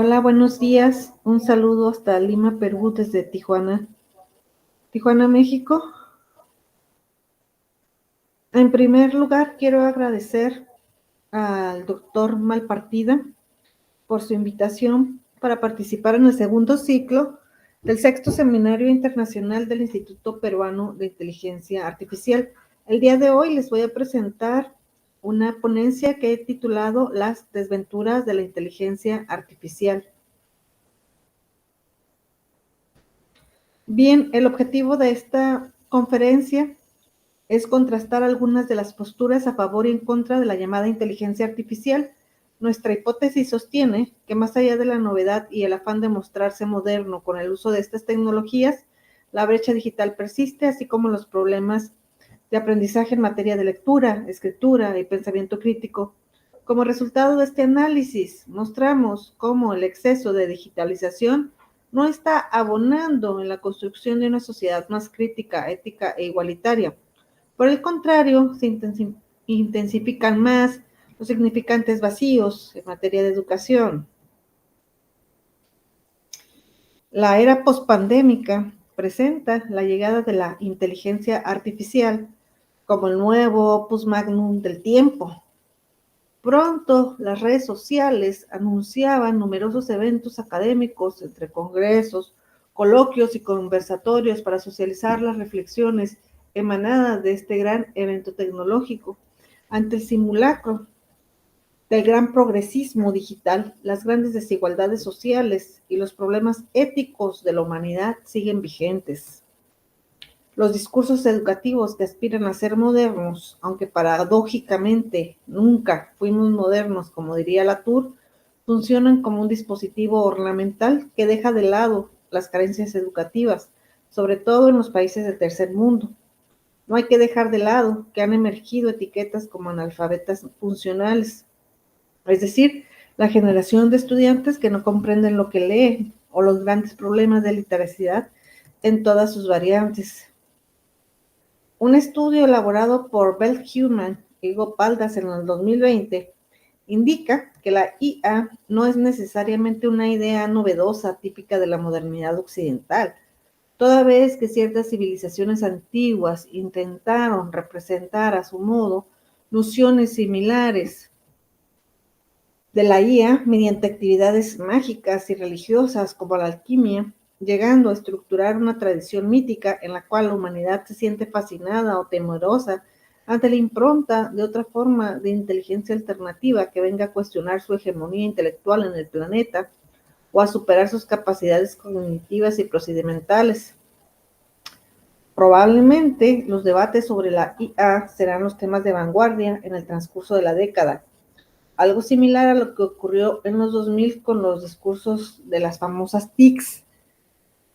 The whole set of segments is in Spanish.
Hola, buenos días. Un saludo hasta Lima, Perú, desde Tijuana. Tijuana, México. En primer lugar, quiero agradecer al doctor Malpartida por su invitación para participar en el segundo ciclo del sexto Seminario Internacional del Instituto Peruano de Inteligencia Artificial. El día de hoy les voy a presentar una ponencia que he titulado Las desventuras de la inteligencia artificial. Bien, el objetivo de esta conferencia es contrastar algunas de las posturas a favor y en contra de la llamada inteligencia artificial. Nuestra hipótesis sostiene que más allá de la novedad y el afán de mostrarse moderno con el uso de estas tecnologías, la brecha digital persiste, así como los problemas de aprendizaje en materia de lectura, escritura y pensamiento crítico. Como resultado de este análisis, mostramos cómo el exceso de digitalización no está abonando en la construcción de una sociedad más crítica, ética e igualitaria. Por el contrario, se intensifican más los significantes vacíos en materia de educación. La era pospandémica presenta la llegada de la inteligencia artificial como el nuevo opus magnum del tiempo. Pronto, las redes sociales anunciaban numerosos eventos académicos entre congresos, coloquios y conversatorios para socializar las reflexiones emanadas de este gran evento tecnológico. Ante el simulacro del gran progresismo digital, las grandes desigualdades sociales y los problemas éticos de la humanidad siguen vigentes. Los discursos educativos que aspiran a ser modernos, aunque paradójicamente nunca fuimos modernos, como diría Latour, funcionan como un dispositivo ornamental que deja de lado las carencias educativas, sobre todo en los países del tercer mundo. No hay que dejar de lado que han emergido etiquetas como analfabetas funcionales, es decir, la generación de estudiantes que no comprenden lo que leen o los grandes problemas de literacidad en todas sus variantes. Un estudio elaborado por Bell Human y Gopaldas en el 2020 indica que la IA no es necesariamente una idea novedosa típica de la modernidad occidental, toda vez que ciertas civilizaciones antiguas intentaron representar a su modo nociones similares de la IA mediante actividades mágicas y religiosas como la alquimia, llegando a estructurar una tradición mítica en la cual la humanidad se siente fascinada o temerosa ante la impronta de otra forma de inteligencia alternativa que venga a cuestionar su hegemonía intelectual en el planeta o a superar sus capacidades cognitivas y procedimentales. Probablemente los debates sobre la IA serán los temas de vanguardia en el transcurso de la década. Algo similar a lo que ocurrió en los 2000 con los discursos de las famosas TICs.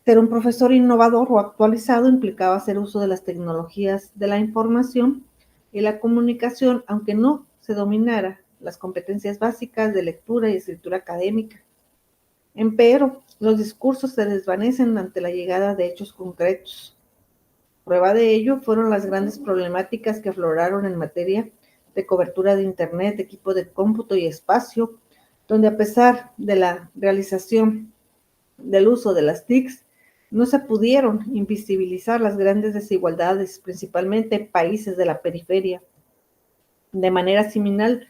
Ser un profesor innovador o actualizado implicaba hacer uso de las tecnologías de la información y la comunicación, aunque no se dominara las competencias básicas de lectura y escritura académica. Empero, los discursos se desvanecen ante la llegada de hechos concretos. Prueba de ello fueron las grandes problemáticas que afloraron en materia de cobertura de Internet, equipo de cómputo y espacio, donde a pesar de la realización del uso de las TICs, no se pudieron invisibilizar las grandes desigualdades, principalmente en países de la periferia. De manera similar,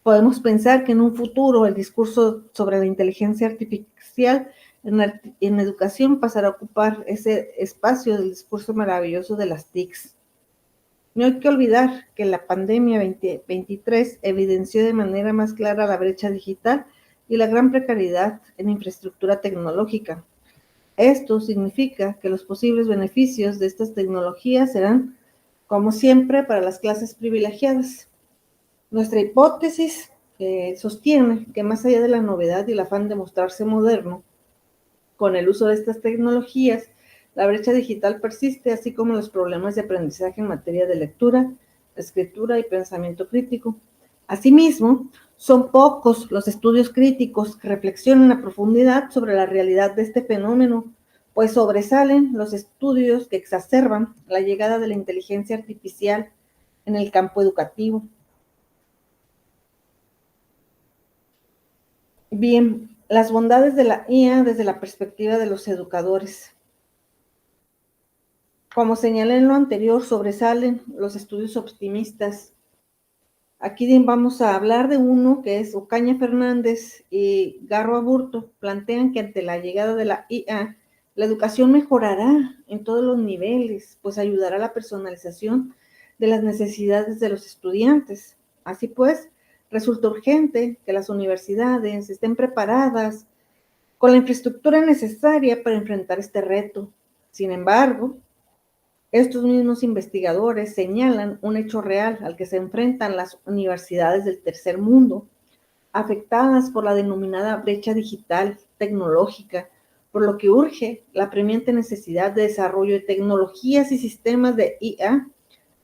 podemos pensar que en un futuro el discurso sobre la inteligencia artificial en educación pasará a ocupar ese espacio del discurso maravilloso de las TICs. No hay que olvidar que la pandemia 2023 evidenció de manera más clara la brecha digital y la gran precariedad en infraestructura tecnológica. Esto significa que los posibles beneficios de estas tecnologías serán, como siempre, para las clases privilegiadas. Nuestra hipótesis sostiene que más allá de la novedad y el afán de mostrarse moderno, con el uso de estas tecnologías, la brecha digital persiste, así como los problemas de aprendizaje en materia de lectura, escritura y pensamiento crítico. Asimismo, son pocos los estudios críticos que reflexionan a profundidad sobre la realidad de este fenómeno, pues sobresalen los estudios que exacerban la llegada de la inteligencia artificial en el campo educativo. Bien, Las bondades de la IA desde la perspectiva de los educadores. Como señalé en lo anterior, sobresalen los estudios optimistas. Aquí vamos a hablar de uno que es Ocaña Fernández y Garro Aburto. Plantean que ante la llegada de la IA, la educación mejorará en todos los niveles, pues ayudará a la personalización de las necesidades de los estudiantes. Así pues, resulta urgente que las universidades estén preparadas con la infraestructura necesaria para enfrentar este reto. Sin embargo, estos mismos investigadores señalan un hecho real al que se enfrentan las universidades del tercer mundo, afectadas por la denominada brecha digital tecnológica, por lo que urge la apremiante necesidad de desarrollo de tecnologías y sistemas de IA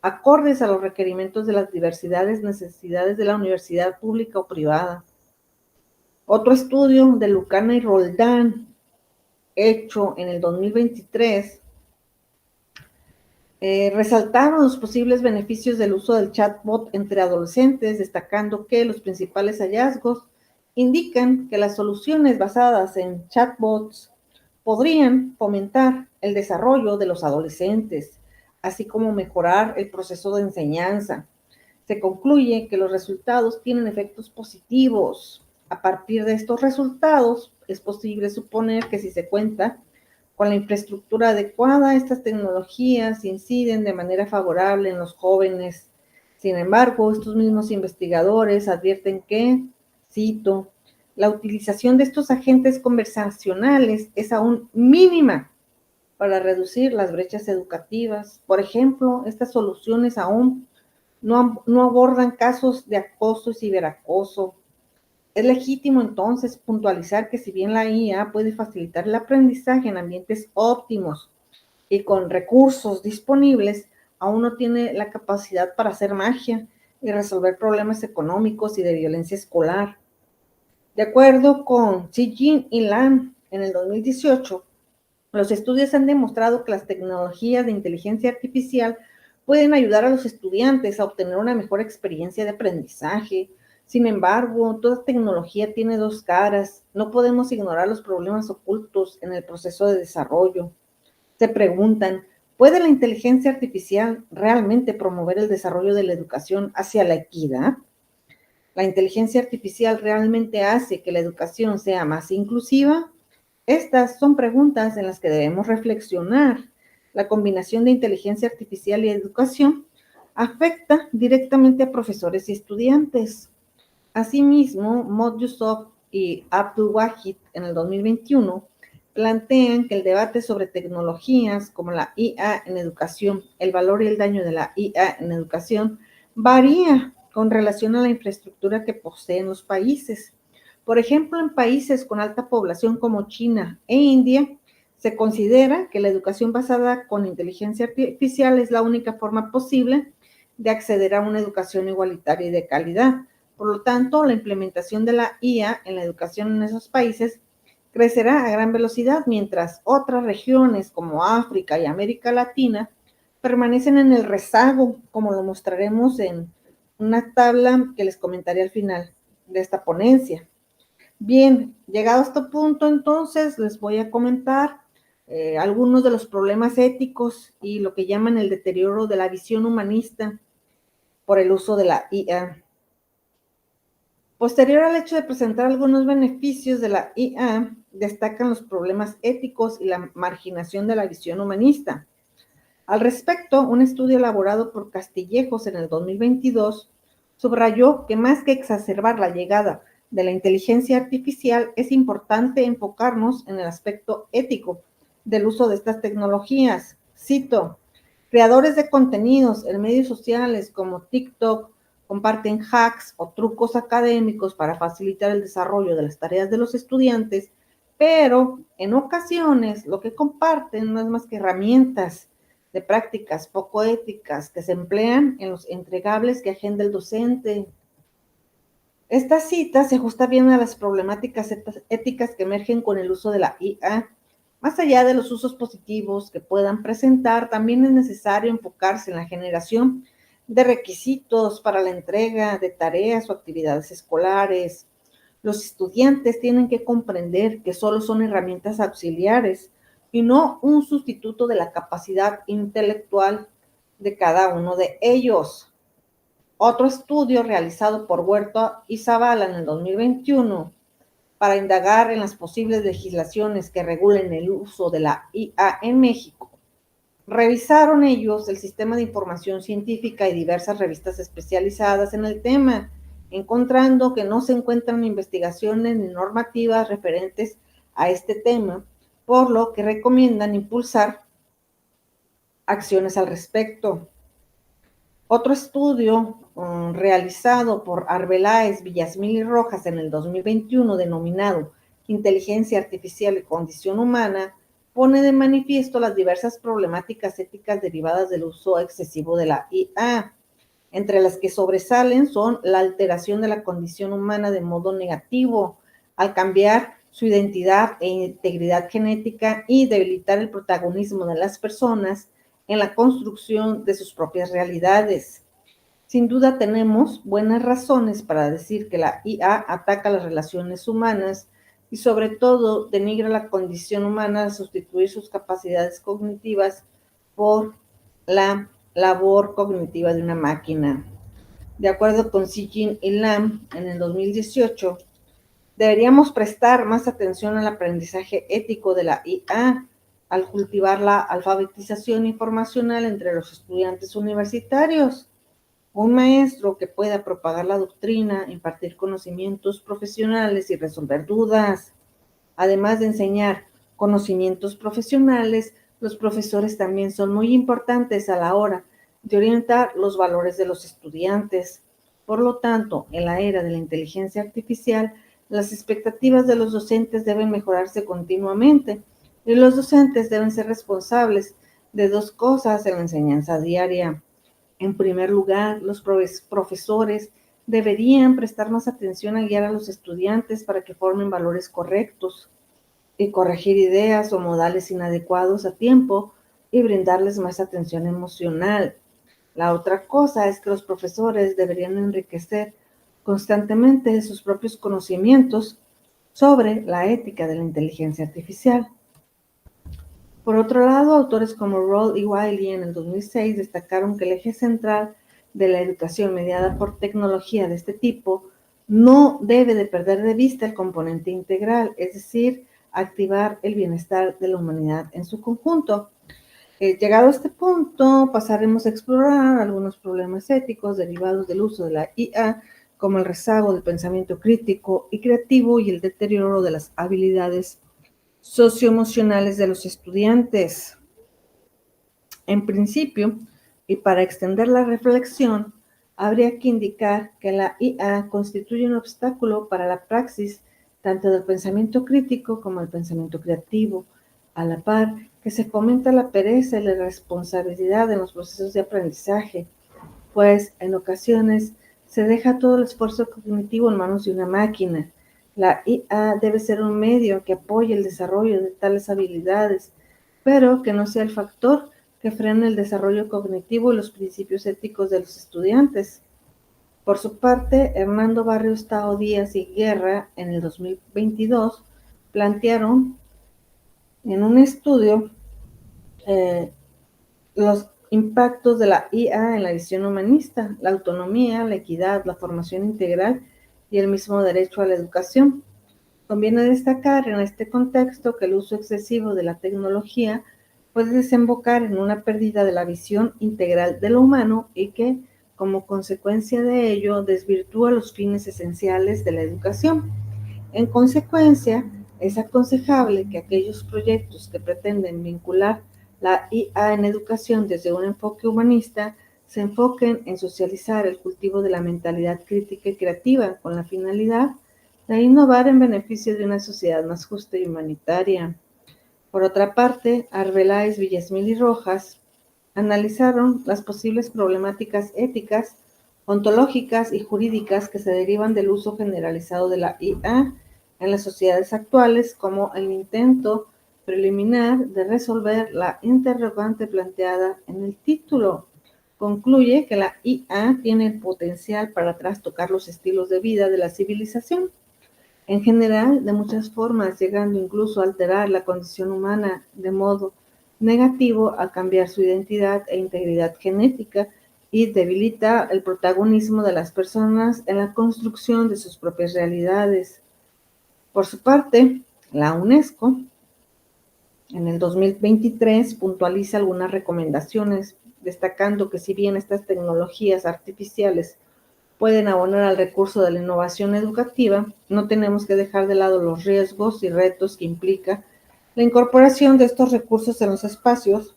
acordes a los requerimientos de las diversidades necesidades de la universidad pública o privada. Otro estudio de Lucana y Roldán, hecho en el 2023, resaltaron los posibles beneficios del uso del chatbot entre adolescentes, destacando que los principales hallazgos indican que las soluciones basadas en chatbots podrían fomentar el desarrollo de los adolescentes, así como mejorar el proceso de enseñanza. Se concluye que los resultados tienen efectos positivos. A partir de estos resultados, es posible suponer que si se cuenta con la infraestructura adecuada, estas tecnologías inciden de manera favorable en los jóvenes. Sin embargo, estos mismos investigadores advierten que, cito, la utilización de estos agentes conversacionales es aún mínima para reducir las brechas educativas. Por ejemplo, estas soluciones aún no abordan casos de acoso y ciberacoso. Es legítimo entonces puntualizar que si bien la IA puede facilitar el aprendizaje en ambientes óptimos y con recursos disponibles, aún no tiene la capacidad para hacer magia y resolver problemas económicos y de violencia escolar. De acuerdo con Xi y Lan, en el 2018, los estudios han demostrado que las tecnologías de inteligencia artificial pueden ayudar a los estudiantes a obtener una mejor experiencia de aprendizaje. Sin embargo, toda tecnología tiene dos caras. No podemos ignorar los problemas ocultos en el proceso de desarrollo. Se preguntan, ¿puede la inteligencia artificial realmente promover el desarrollo de la educación hacia la equidad? ¿La inteligencia artificial realmente hace que la educación sea más inclusiva? Estas son preguntas en las que debemos reflexionar. La combinación de inteligencia artificial y educación afecta directamente a profesores y estudiantes. Asimismo, Mod Yusuf y Abdul Wahid en el 2021 plantean que el debate sobre tecnologías como la IA en educación, el valor y el daño de la IA en educación, varía con relación a la infraestructura que poseen los países. Por ejemplo, en países con alta población como China e India, se considera que la educación basada con inteligencia artificial es la única forma posible de acceder a una educación igualitaria y de calidad. Por lo tanto, la implementación de la IA en la educación en esos países crecerá a gran velocidad, mientras otras regiones como África y América Latina permanecen en el rezago, como lo mostraremos en una tabla que les comentaré al final de esta ponencia. Bien, llegado a este punto, entonces les voy a comentar algunos de los problemas éticos y lo que llaman el deterioro de la visión humanista por el uso de la IA. Posterior al hecho de presentar algunos beneficios de la IA, destacan los problemas éticos y la marginación de la visión humanista. Al respecto, un estudio elaborado por Castillejos en el 2022 subrayó que más que exacerbar la llegada de la inteligencia artificial, es importante enfocarnos en el aspecto ético del uso de estas tecnologías. Cito, creadores de contenidos en medios sociales como TikTok comparten hacks o trucos académicos para facilitar el desarrollo de las tareas de los estudiantes, pero en ocasiones lo que comparten no es más que herramientas de prácticas poco éticas que se emplean en los entregables que agenda el docente. Esta cita se ajusta bien a las problemáticas éticas que emergen con el uso de la IA. Más allá de los usos positivos que puedan presentar, también es necesario enfocarse en la generación de requisitos para la entrega de tareas o actividades escolares. Los estudiantes tienen que comprender que solo son herramientas auxiliares y no un sustituto de la capacidad intelectual de cada uno de ellos. Otro estudio realizado por Huerta y Zavala en el 2021 para indagar en las posibles legislaciones que regulen el uso de la IA en México. Revisaron ellos el sistema de información científica y diversas revistas especializadas en el tema, encontrando que no se encuentran investigaciones ni normativas referentes a este tema, por lo que recomiendan impulsar acciones al respecto. Otro estudio realizado por Arbeláez, Villasmil y Rojas en el 2021, denominado Inteligencia Artificial y Condición Humana, pone de manifiesto las diversas problemáticas éticas derivadas del uso excesivo de la IA. Entre las que sobresalen son la alteración de la condición humana de modo negativo, al cambiar su identidad e integridad genética y debilitar el protagonismo de las personas en la construcción de sus propias realidades. Sin duda tenemos buenas razones para decir que la IA ataca las relaciones humanas y sobre todo denigra la condición humana al sustituir sus capacidades cognitivas por la labor cognitiva de una máquina. De acuerdo con Sijin y Lam, en el 2018, deberíamos prestar más atención al aprendizaje ético de la IA al cultivar la alfabetización informacional entre los estudiantes universitarios. Un maestro que pueda propagar la doctrina, impartir conocimientos profesionales y resolver dudas. Además de enseñar conocimientos profesionales, los profesores también son muy importantes a la hora de orientar los valores de los estudiantes. Por lo tanto, en la era de la inteligencia artificial, las expectativas de los docentes deben mejorarse continuamente y los docentes deben ser responsables de dos cosas en la enseñanza diaria. En primer lugar, los profesores deberían prestar más atención a guiar a los estudiantes para que formen valores correctos y corregir ideas o modales inadecuados a tiempo y brindarles más atención emocional. La otra cosa es que los profesores deberían enriquecer constantemente sus propios conocimientos sobre la ética de la inteligencia artificial. Por otro lado, autores como Roll y Wiley en el 2006 destacaron que el eje central de la educación mediada por tecnología de este tipo no debe de perder de vista el componente integral, es decir, activar el bienestar de la humanidad en su conjunto. Llegado a este punto, pasaremos a explorar algunos problemas éticos derivados del uso de la IA, como el rezago del pensamiento crítico y creativo y el deterioro de las habilidades socioemocionales de los estudiantes. En principio, y para extender la reflexión, habría que indicar que la IA constituye un obstáculo para la praxis tanto del pensamiento crítico como del pensamiento creativo, a la par que se fomenta la pereza y la responsabilidad en los procesos de aprendizaje, pues en ocasiones se deja todo el esfuerzo cognitivo en manos de una máquina. La IA debe ser un medio que apoye el desarrollo de tales habilidades, pero que no sea el factor que frene el desarrollo cognitivo y los principios éticos de los estudiantes. Por su parte, Hernando Barrios Tao Díaz y Guerra, en el 2022, plantearon en un estudio los impactos de la IA en la visión humanista, la autonomía, la equidad, la formación integral y el mismo derecho a la educación. Conviene destacar en este contexto que el uso excesivo de la tecnología puede desembocar en una pérdida de la visión integral de lo humano y que, como consecuencia de ello, desvirtúa los fines esenciales de la educación. En consecuencia, es aconsejable que aquellos proyectos que pretenden vincular la IA en educación desde un enfoque humanista se enfoquen en socializar el cultivo de la mentalidad crítica y creativa con la finalidad de innovar en beneficio de una sociedad más justa y humanitaria. Por otra parte, Arbeláez, Villasmil y Rojas analizaron las posibles problemáticas éticas, ontológicas y jurídicas que se derivan del uso generalizado de la IA en las sociedades actuales, como el intento preliminar de resolver la interrogante planteada en el título. Concluye que la IA tiene el potencial para trastocar los estilos de vida de la civilización. En general, de muchas formas, llegando incluso a alterar la condición humana de modo negativo, a cambiar su identidad e integridad genética y debilita el protagonismo de las personas en la construcción de sus propias realidades. Por su parte, la UNESCO en el 2023 puntualiza algunas recomendaciones, destacando que si bien estas tecnologías artificiales pueden abonar al recurso de la innovación educativa, no tenemos que dejar de lado los riesgos y retos que implica la incorporación de estos recursos en los espacios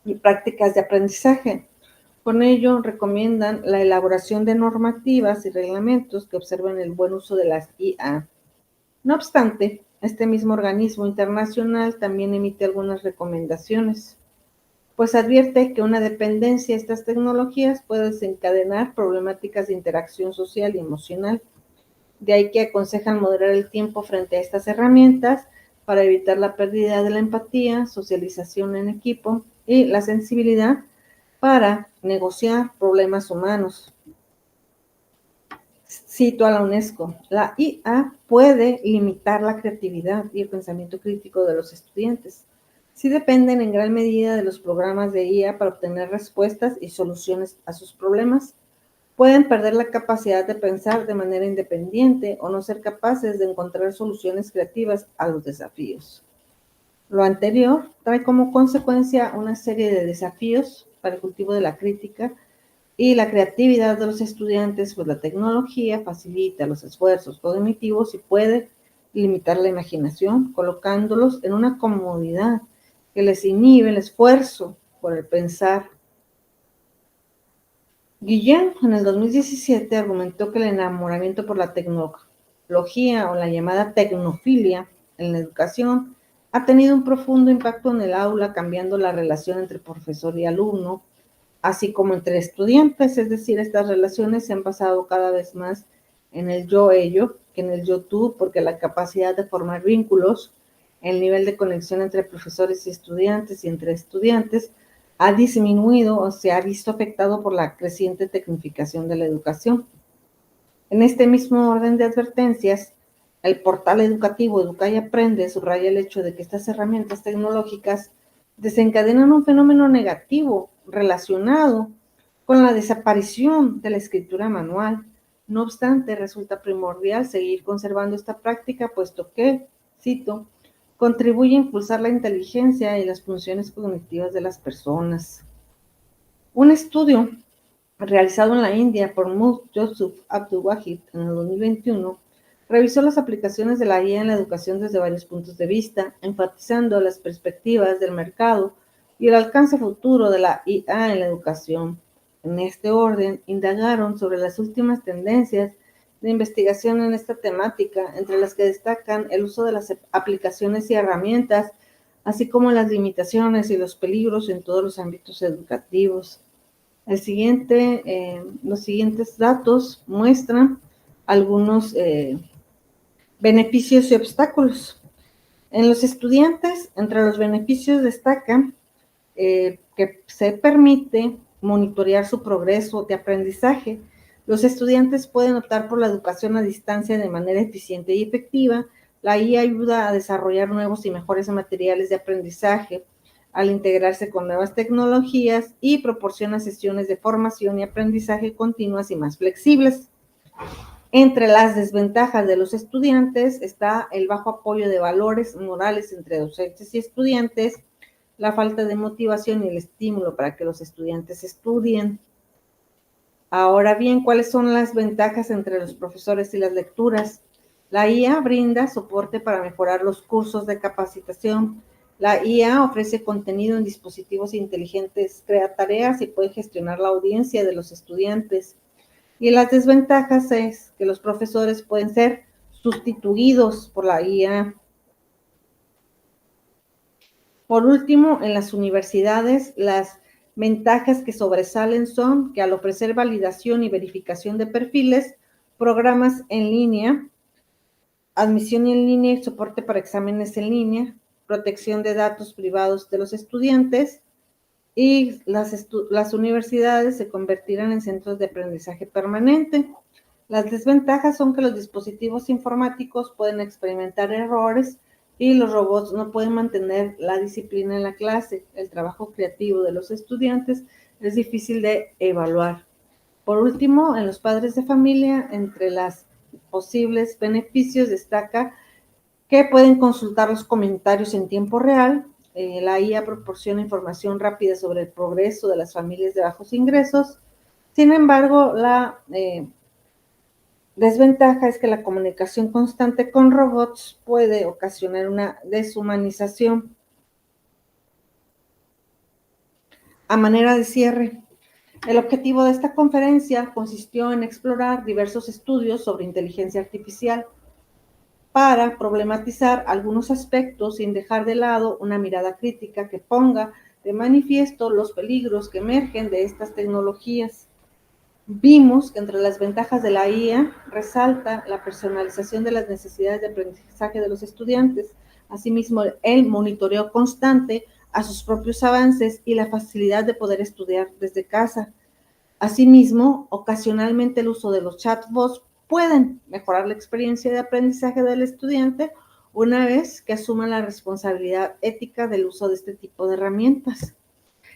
y prácticas de aprendizaje. Con ello, recomiendan la elaboración de normativas y reglamentos que observen el buen uso de las IA. No obstante, este mismo organismo internacional también emite algunas recomendaciones, pues advierte que una dependencia de estas tecnologías puede desencadenar problemáticas de interacción social y emocional. De ahí que aconsejan moderar el tiempo frente a estas herramientas para evitar la pérdida de la empatía, socialización en equipo y la sensibilidad para negociar problemas humanos. Cito a la UNESCO, la IA puede limitar la creatividad y el pensamiento crítico de los estudiantes. Sí dependen en gran medida de los programas de IA para obtener respuestas y soluciones a sus problemas. Pueden perder la capacidad de pensar de manera independiente o no ser capaces de encontrar soluciones creativas a los desafíos. Lo anterior trae como consecuencia una serie de desafíos para el cultivo de la crítica y la creatividad de los estudiantes, pues la tecnología facilita los esfuerzos cognitivos y puede limitar la imaginación, colocándolos en una comodidad que les inhibe el esfuerzo por el pensar. Guillén en el 2017 argumentó que el enamoramiento por la tecnología o la llamada tecnofilia en la educación ha tenido un profundo impacto en el aula, cambiando la relación entre profesor y alumno, así como entre estudiantes, es decir, estas relaciones se han basado cada vez más en el yo-ello que en el yo-tú, porque la capacidad de formar vínculos, el nivel de conexión entre profesores y estudiantes entre estudiantes, ha disminuido o se ha visto afectado por la creciente tecnificación de la educación. En este mismo orden de advertencias, el portal educativo Educa y Aprende subraya el hecho de que estas herramientas tecnológicas desencadenan un fenómeno negativo relacionado con la desaparición de la escritura manual. No obstante, resulta primordial seguir conservando esta práctica, puesto que, cito, contribuye a impulsar la inteligencia y las funciones cognitivas de las personas. Un estudio realizado en la India por Yusuf Abdul Wahid en el 2021, revisó las aplicaciones de la IA en la educación desde varios puntos de vista, enfatizando las perspectivas del mercado y el alcance futuro de la IA en la educación. En este orden, indagaron sobre las últimas tendencias de investigación en esta temática, entre las que destacan el uso de las aplicaciones y herramientas, así como las limitaciones y los peligros en todos los ámbitos educativos. Los siguientes datos muestran algunos beneficios y obstáculos. En los estudiantes, entre los beneficios destacan que se permite monitorear su progreso de aprendizaje. Los estudiantes pueden optar por la educación a distancia de manera eficiente y efectiva. La IA ayuda a desarrollar nuevos y mejores materiales de aprendizaje al integrarse con nuevas tecnologías y proporciona sesiones de formación y aprendizaje continuas y más flexibles. Entre las desventajas de los estudiantes está el bajo apoyo de valores morales entre docentes y estudiantes, la falta de motivación y el estímulo para que los estudiantes estudien. Ahora bien, ¿cuáles son las ventajas entre los profesores y las lecturas? La IA brinda soporte para mejorar los cursos de capacitación. La IA ofrece contenido en dispositivos inteligentes, crea tareas y puede gestionar la audiencia de los estudiantes. Y las desventajas es que los profesores pueden ser sustituidos por la IA. Por último, en las universidades, las ventajas que sobresalen son que al ofrecer validación y verificación de perfiles, programas en línea, admisión en línea y soporte para exámenes en línea, protección de datos privados de los estudiantes, y las universidades se convertirán en centros de aprendizaje permanente. Las desventajas son que los dispositivos informáticos pueden experimentar errores y los robots no pueden mantener la disciplina en la clase. El trabajo creativo de los estudiantes es difícil de evaluar. Por último, en los padres de familia, entre los posibles beneficios destaca que pueden consultar los comentarios en tiempo real. La IA proporciona información rápida sobre el progreso de las familias de bajos ingresos. Sin embargo, la desventaja es que la comunicación constante con robots puede ocasionar una deshumanización. A manera de cierre, el objetivo de esta conferencia consistió en explorar diversos estudios sobre inteligencia artificial para problematizar algunos aspectos sin dejar de lado una mirada crítica que ponga de manifiesto los peligros que emergen de estas tecnologías. Vimos que entre las ventajas de la IA resalta la personalización de las necesidades de aprendizaje de los estudiantes, asimismo el monitoreo constante a sus propios avances y la facilidad de poder estudiar desde casa. Asimismo, ocasionalmente el uso de los chatbots pueden mejorar la experiencia de aprendizaje del estudiante una vez que asuman la responsabilidad ética del uso de este tipo de herramientas.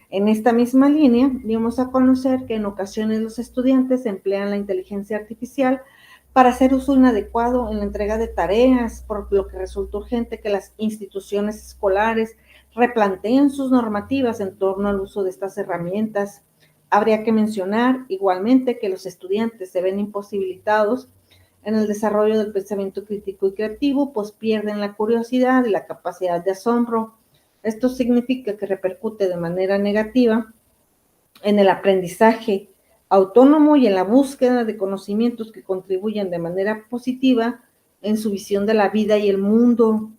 En esta misma línea, dimos a conocer que en ocasiones los estudiantes emplean la inteligencia artificial para hacer uso inadecuado en la entrega de tareas, por lo que resulta urgente que las instituciones escolares replanteen sus normativas en torno al uso de estas herramientas. Habría que mencionar igualmente que los estudiantes se ven imposibilitados en el desarrollo del pensamiento crítico y creativo, pues pierden la curiosidad y la capacidad de asombro. Esto significa que repercute de manera negativa en el aprendizaje autónomo y en la búsqueda de conocimientos que contribuyan de manera positiva en su visión de la vida y el mundo.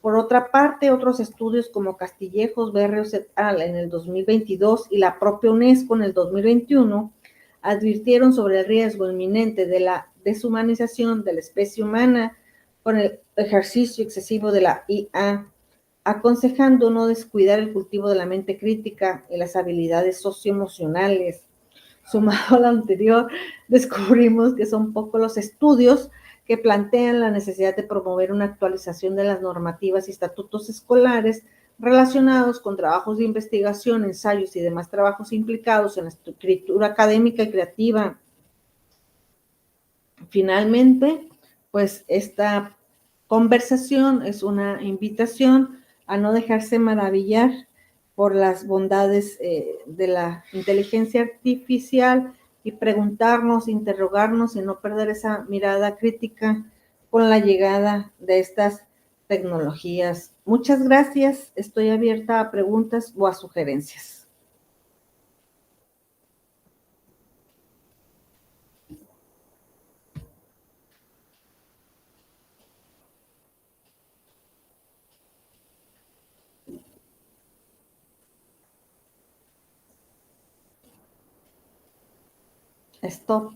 Por otra parte, otros estudios como Castillejos, Berrios et al. En el 2022 y la propia UNESCO en el 2021 advirtieron sobre el riesgo inminente de la deshumanización de la especie humana con el ejercicio excesivo de la IA, aconsejando no descuidar el cultivo de la mente crítica y las habilidades socioemocionales. Sumado a lo anterior, descubrimos que son pocos los estudios que plantean la necesidad de promover una actualización de las normativas y estatutos escolares relacionados con trabajos de investigación, ensayos y demás trabajos implicados en la escritura académica y creativa. Finalmente, pues esta conversación es una invitación a no dejarse maravillar por las bondades de la inteligencia artificial y preguntarnos, interrogarnos y no perder esa mirada crítica con la llegada de estas tecnologías. Muchas gracias. Estoy abierta a preguntas o a sugerencias. Stop.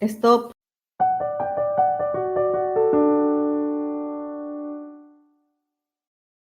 Stop.